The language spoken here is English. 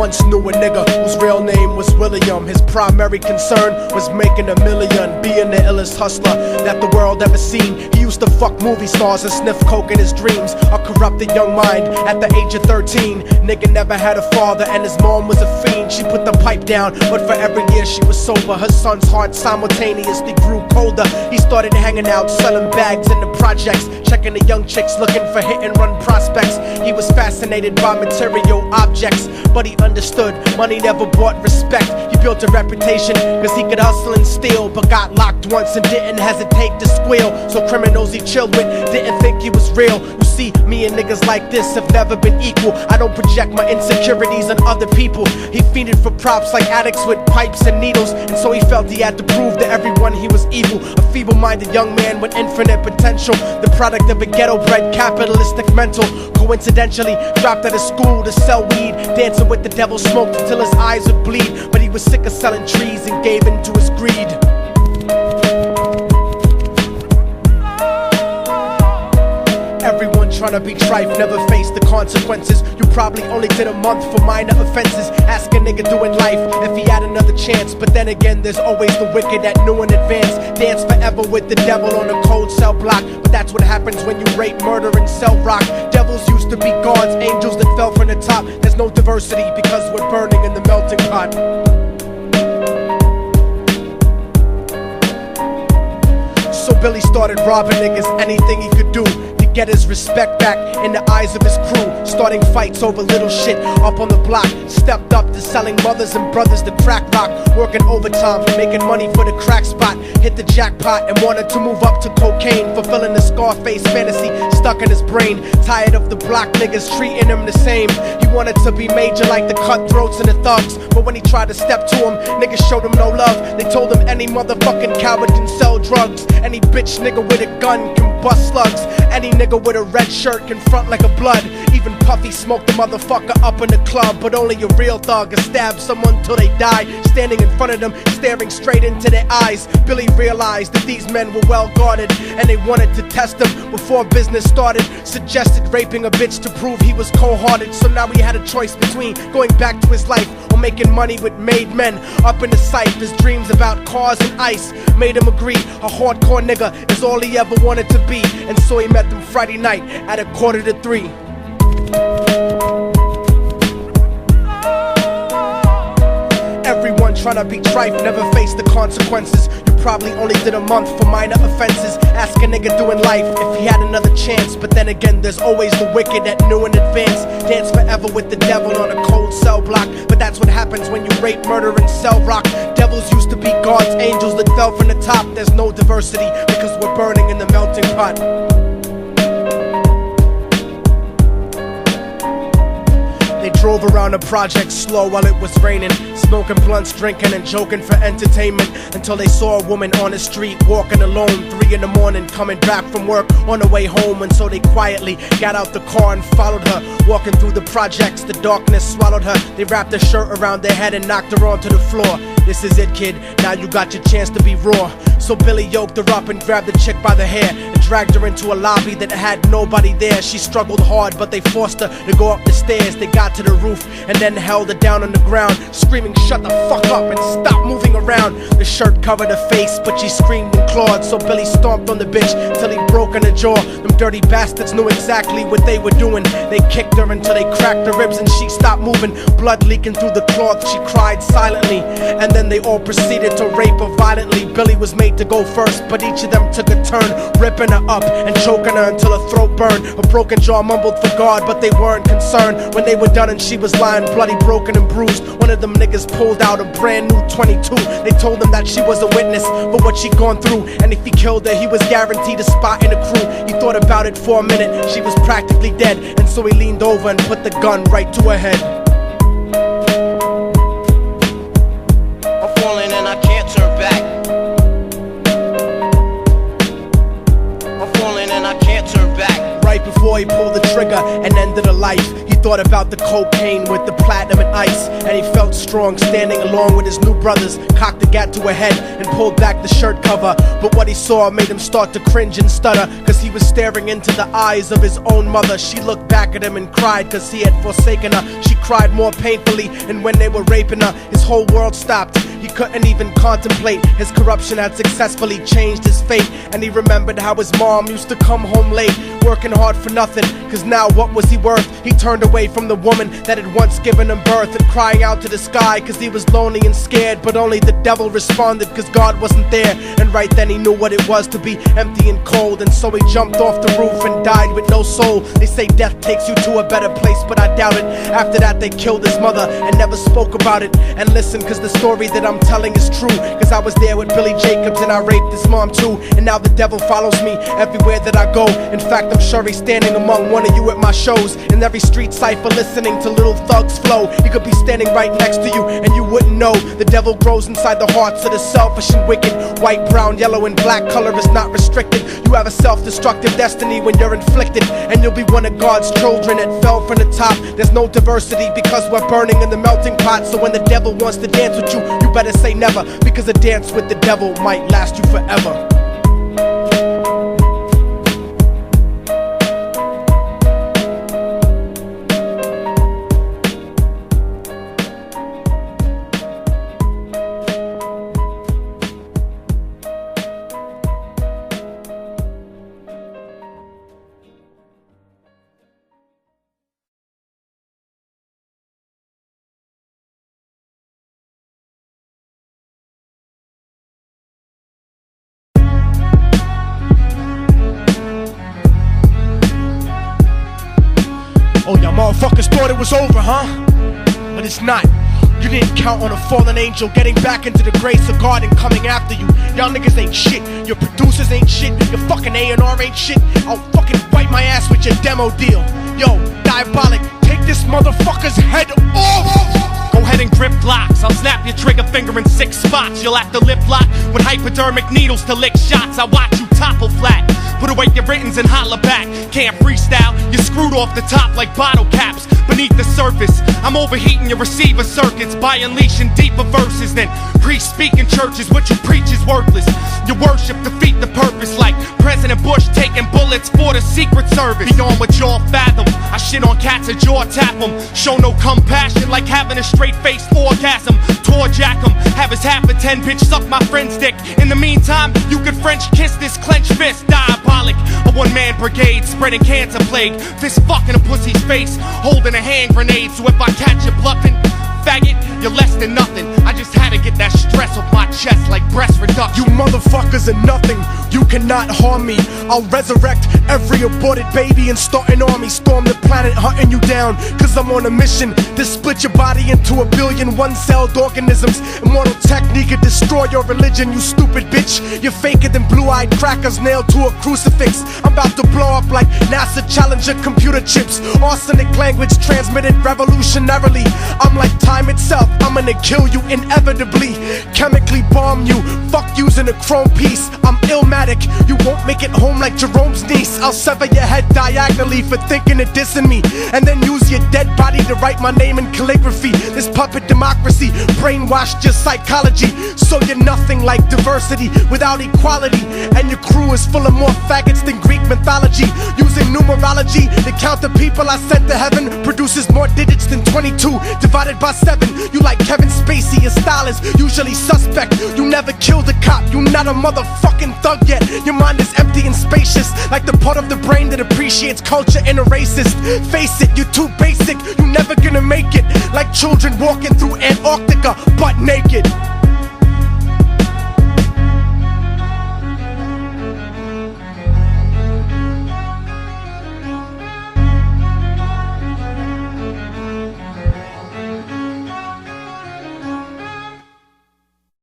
once knew a nigga whose real name was William. His primary concern was making $1 million, being the illest hustler that the world ever seen. He used to fuck movie stars and sniff coke in his dreams. A corrupted young mind at the age of 13. Nigga never had a father and his mom was a fiend. She put the pipe down, but for every year she was sober, her son's heart simultaneously grew colder. He started hanging out, selling bags in the projects, checking the young chicks looking for hit and run prospects. He was fascinated by material objects, but he understood money never bought respect. He built a reputation cause he could hustle and steal, but got locked once and didn't hesitate to squeal. So criminals he chilled with didn't think he was real. You see, me and niggas like this have never been equal. I don't project my insecurities on other people. He fiended for props like addicts with pipes and needles, and so he felt he had to prove to everyone he was evil. A feeble-minded young man with infinite potential, the product of a ghetto-bred capitalistic mental. Coincidentally, dropped out of school to sell weed, dancing with the devil, smoked until his eyes would bleed. But he was sick of selling trees and gave in to his greed. Everyone tryna be trife, never face the consequences. You probably only did a month for minor offenses. Ask a nigga doing life if he had another chance. But then again, there's always the wicked that knew in advance. Dance forever with the devil on a cold cell block. But that's what happens when you rape, murder, and sell rock. Devils used to be gods, angels that fell from the top. There's no diversity because we're burning in the melting pot. So Billy started robbing niggas, anything he could do to get his respect back in the eyes of his crew. Starting fights over little shit up on the block. Stepped up to selling mothers and brothers the crack rock. Working overtime, making money for the crack spot. Hit the jackpot and wanted to move up to cocaine, fulfilling the Scarface fantasy stuck in his brain. Tired of the block niggas treating him the same. He wanted to be major like the cutthroats and the thugs. But when he tried to step to him, niggas showed him no love. They told him any motherfucking coward can sell drugs. Any bitch nigga with a gun can bust slugs. Any nigga with a red shirt can front like a blood. Even Puffy smoked the motherfucker up in the club. But only a real thug can stab someone till they die. Standing in front of them, staring straight into their eyes, Billy realized that these men were well guarded, and they wanted to test him before business started. Suggested raping a bitch to prove he was cold-hearted. So now he had a choice between going back to his life or making money with made men. Up in the sight, his dreams about cars and ice made him agree a hardcore nigga is all he ever wanted to be. And so he met them Friday night at 2:45. Everyone tryna be trife, never face the consequences. You probably only did a month for minor offenses. Ask a nigga doing life if he had another chance. But then again, there's always the wicked that knew in advance. Dance forever with the devil on a cold cell block. But that's what happens when you rape, murder, and sell rock. Devils used to be gods, angels that fell from the top. There's no diversity because we're burning in the melting pot. They drove around the project slow while it was raining, smoking blunts, drinking and joking for entertainment, until they saw a woman on the street walking alone, 3 in the morning, coming back from work on the way home. And so they quietly got out the car and followed her, walking through the projects. The darkness swallowed her. They wrapped her shirt around their head and knocked her onto the floor. This is it, kid, now you got your chance to be raw. So Billy yoked her up and grabbed the chick by the hair and dragged her into a lobby that had nobody there. She struggled hard, but they forced her to go up the stairs. They got to the roof and then held her down on the ground, screaming, "Shut the fuck up and stop moving around." The shirt covered her face, but she screamed and clawed. So Billy stomped on the bitch till he broke in her jaw. Them dirty bastards knew exactly what they were doing. They kicked her until they cracked her ribs and she stopped moving. Blood leaking through the cloth, she cried silently. And then they all proceeded to rape her violently. Billy was made to go first, but each of them took a turn, ripping her up and choking her until her throat burned. Her broken jaw mumbled for God, but they weren't concerned. When they were done and she was lying bloody, broken and bruised, one of them niggas pulled out a brand new 22. They told him that she was a witness for what she'd gone through, and if he killed her, he was guaranteed a spot in the crew. He thought about it for a minute, she was practically dead, and so he leaned over and put the gun right to her head. I'm falling and I can't turn back. I'm falling and I can't turn back. Right before he pulled the trigger and ended her life, he thought about the cocaine with the platinum and ice, and he felt strong standing along with his new brothers. Cocked the gat to her head and pulled back the shirt cover, but what he saw made him start to cringe and stutter, cause he was staring into the eyes of his own mother. She looked back at him and cried cause he had forsaken her. She cried more painfully, and when they were raping her, his whole world stopped. He couldn't even contemplate. His corruption had successfully changed his fate, and he remembered how his mom used to come home late, working hard for nothing, cause now what was he worth? He turned away from the woman that had once given him birth, and crying out to the sky cause he was lonely and scared, but only the devil responded cause God wasn't there. And right then he knew what it was to be empty and cold, and so he jumped off the roof and died with no soul. They say death takes you to a better place, but I doubt it. After that they killed his mother and never spoke about it. And listen, cause the story that I'm telling is true, cause I was there with Billy Jacobs and I raped his mom too. And now the devil follows me everywhere that I go. In fact, I'm sure he's standing among one of you at my shows, in every street cipher listening to Little Thug's flow. He could be standing right next to you and you wouldn't know. The devil grows inside the hearts of the selfish and wicked. White, brown, yellow and black color is not restricted. You have a self-destructive destiny when you're inflicted, and you'll be one of God's children that fell from the top. There's no diversity because we're burning in the melting pot. So when the devil wants to dance with you, you better say never, because a dance with the devil might last you forever. Oh, y'all motherfuckers thought it was over, huh? But it's not. You didn't count on a fallen angel getting back into the grace of God and coming after you. Y'all niggas ain't shit. Your producers ain't shit. Your fucking A&R ain't shit. I'll fucking wipe my ass with your demo deal. Yo, Diabolic, take this motherfucker's head off! Go ahead and grip blocks. I'll snap your trigger finger in 6 spots. You'll have to lip lock with hypodermic needles to lick shots. I watch you topple flat. Put away your writtens and holler back. Can't freestyle, you're screwed off the top like bottle caps. Beneath the surface, I'm overheating your receiver circuits by unleashing deeper verses than priests speak in churches. What you preach is worthless. Your worship defeat the purpose, like President Bush taking bullets for the Secret Service. Beyond what y'all fathom, I shit on cats and jaw tap them. Show no compassion like having a straight-faced orgasm. Tour jack 'em, have his half a 10 bitch suck my friend's dick. In the meantime, you could French kiss this clenched fist. Diabolic, a one-man brigade spreading cancer plague. Fist fucking a pussy's face, holding a hand grenade. So if I catch you bluffing, faggot, you're less than nothing. I just had to get that stress off my chest like breast reduction. You motherfuckers are nothing. You cannot harm me. I'll resurrect every aborted baby and start an army. Storm the planet hunting you down, cause I'm on a mission to split your body into 1 billion one-celled organisms. Immortal technique could destroy your religion, you stupid bitch. You're faker than blue-eyed crackers nailed to a crucifix. I'm about to blow up like NASA Challenger computer chips. Arsenic language transmitted revolutionarily. I'm like time itself, I'm gonna kill you inevitably. Chemically bomb you, fuck using a chrome piece. I'm illmatic, you won't make it home like Jerome's niece. I'll sever your head diagonally for thinking of dissing me, and then use your dead body to write my name in calligraphy. This puppet democracy brainwashed your psychology, so you're nothing like diversity without equality. And your crew is full of more faggots than Greek mythology. Using numerology to count the people I sent to heaven produces more digits than 22 divided by 7. You like Kevin Spacey, your style is usually suspect. You never killed a cop, you not a motherfucking thug yet. Your mind is empty and spacious, like the part of the brain that appreciates culture in a racist. Face it, you're too basic, you never gonna make it. Like children walking through Antarctica butt naked.